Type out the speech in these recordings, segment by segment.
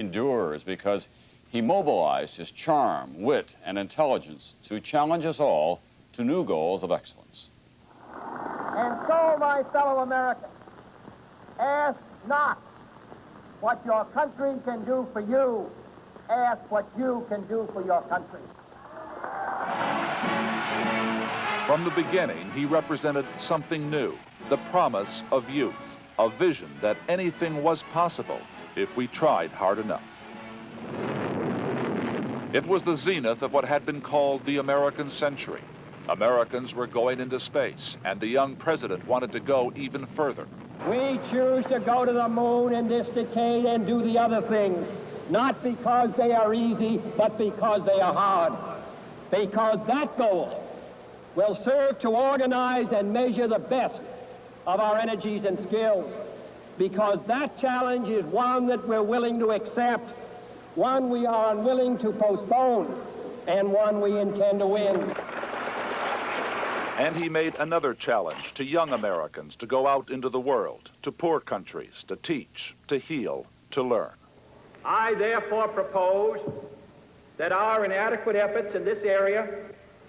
Endures because he mobilized his charm, wit, and intelligence to challenge us all to new goals of excellence. And so, my fellow Americans, ask not what your country can do for you, ask what you can do for your country. From the beginning, he represented something new, the promise of youth, a vision that anything was possible if we tried hard enough. It was the zenith of what had been called the American century. Americans were going into space, and the young president wanted to go even further. We choose to go to the moon in this decade and do the other things, not because they are easy, but because they are hard. Because that goal will serve to organize and measure the best of our energies and skills. Because that challenge is one that we're willing to accept, one we are unwilling to postpone, and one we intend to win. And he made another challenge to young Americans to go out into the world, to poor countries, to teach, to heal, to learn. I therefore propose that our inadequate efforts in this area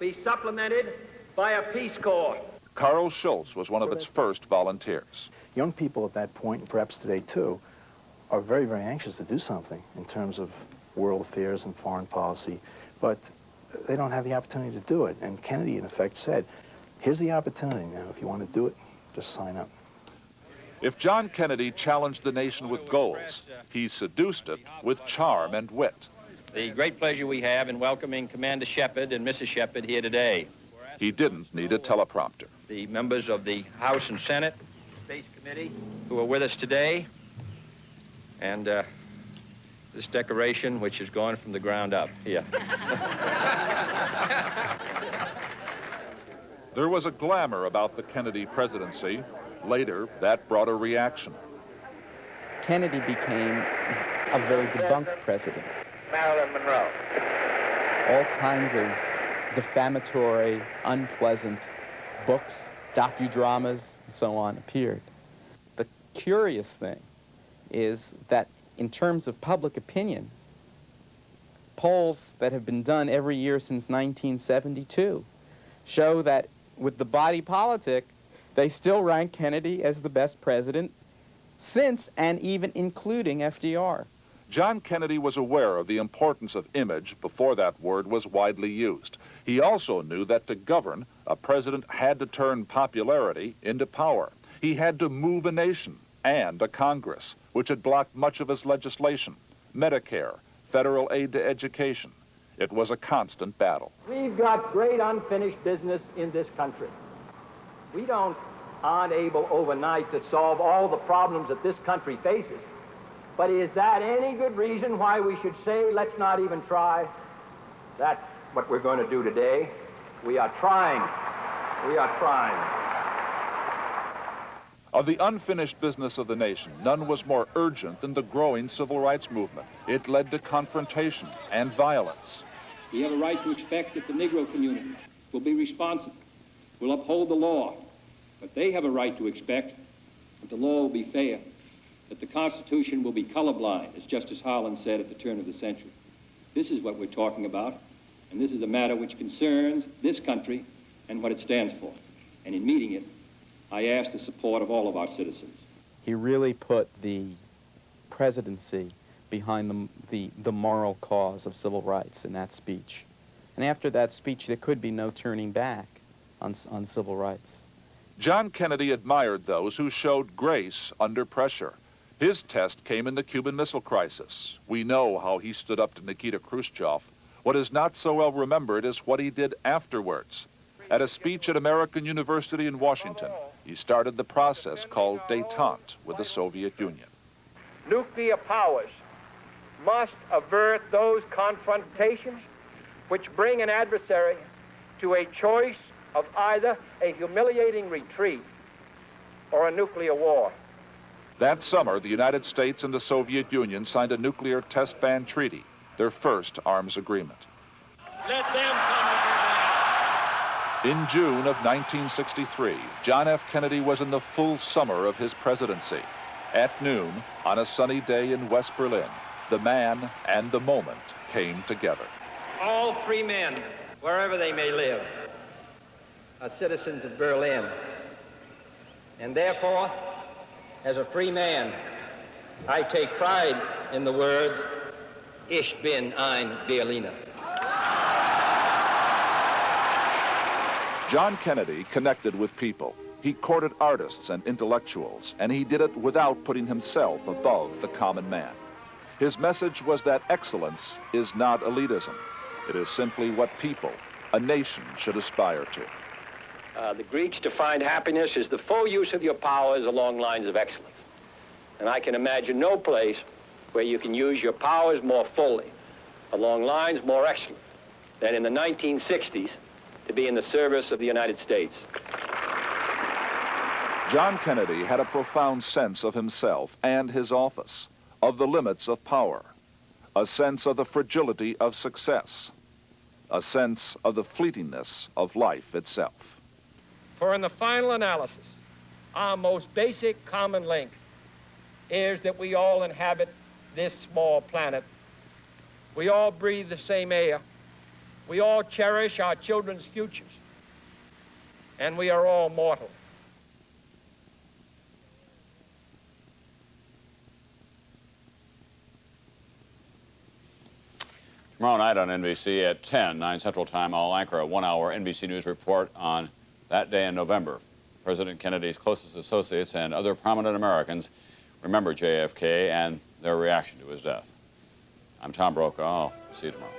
be supplemented by a Peace Corps. Carl Schultz was one of its first volunteers. Young people at that point, and perhaps today too, are very, very anxious to do something in terms of world affairs and foreign policy, but they don't have the opportunity to do it. And Kennedy, in effect, said, here's the opportunity now. If you want to do it, just sign up. If John Kennedy challenged the nation with goals, he seduced it with charm and wit. The great pleasure we have in welcoming Commander Shepard and Mrs. Shepard here today. He didn't need a teleprompter. The members of the House and Senate Space Committee who are with us today, and this decoration, which has gone from the ground up here. There was a glamour about the Kennedy presidency. Later, that brought a reaction. Kennedy became a very debunked president. Marilyn Monroe. All kinds of defamatory, unpleasant books, docudramas, and so on appeared. The curious thing is that in terms of public opinion, polls that have been done every year since 1972 show that with the body politic, they still rank Kennedy as the best president since and even including FDR. John Kennedy was aware of the importance of image before that word was widely used. He also knew that to govern, a president had to turn popularity into power. He had to move a nation and a Congress, which had blocked much of his legislation, Medicare, federal aid to education. It was a constant battle. We've got great unfinished business in this country. We aren't able overnight to solve all the problems that this country faces. But is that any good reason why we should say, let's not even try? That's what we're going to do today. We are trying. We are trying. Of the unfinished business of the nation, none was more urgent than the growing civil rights movement. It led to confrontation and violence. We have a right to expect that the Negro community will be responsible, will uphold the law, but they have a right to expect that the law will be fair, that the Constitution will be colorblind, as Justice Harlan said at the turn of the century. This is what we're talking about, and this is a matter which concerns this country and what it stands for. And in meeting it, I ask the support of all of our citizens. He really put the presidency behind the moral cause of civil rights in that speech. And after that speech, there could be no turning back on civil rights. John Kennedy admired those who showed grace under pressure. His test came in the Cuban Missile Crisis. We know how he stood up to Nikita Khrushchev. What is not so well remembered is what he did afterwards. At a speech at American University in Washington, he started the process called détente with the Soviet Union. Nuclear powers must avert those confrontations which bring an adversary to a choice of either a humiliating retreat or a nuclear war. That summer, the United States and the Soviet Union signed a nuclear test ban treaty, their first arms agreement. Let them come to Berlin. In June of 1963, John F. Kennedy was in the full summer of his presidency. At noon, on a sunny day in West Berlin, The man and the moment came together. All free men, wherever they may live, are citizens of Berlin. And therefore, as a free man, I take pride in the words, Ich bin ein Berliner. John Kennedy connected with people. He courted artists and intellectuals, and he did it without putting himself above the common man. His message was that excellence is not elitism. It is simply what people, a nation, should aspire to. The Greeks defined happiness as the full use of your powers along lines of excellence. And I can imagine no place where you can use your powers more fully, along lines more excellent, than in the 1960s to be in the service of the United States. John Kennedy had a profound sense of himself and his office, of the limits of power, a sense of the fragility of success, a sense of the fleetingness of life itself. For in the final analysis, our most basic common link is that we all inhabit this small planet. We all breathe the same air. We all cherish our children's futures. And we are all mortal. Tomorrow night on NBC at 10, 9 Central Time, I'll anchor a one-hour NBC News report on that day in November. President Kennedy's closest associates and other prominent Americans remember JFK and their reaction to his death. I'm Tom Brokaw. I'll see you tomorrow.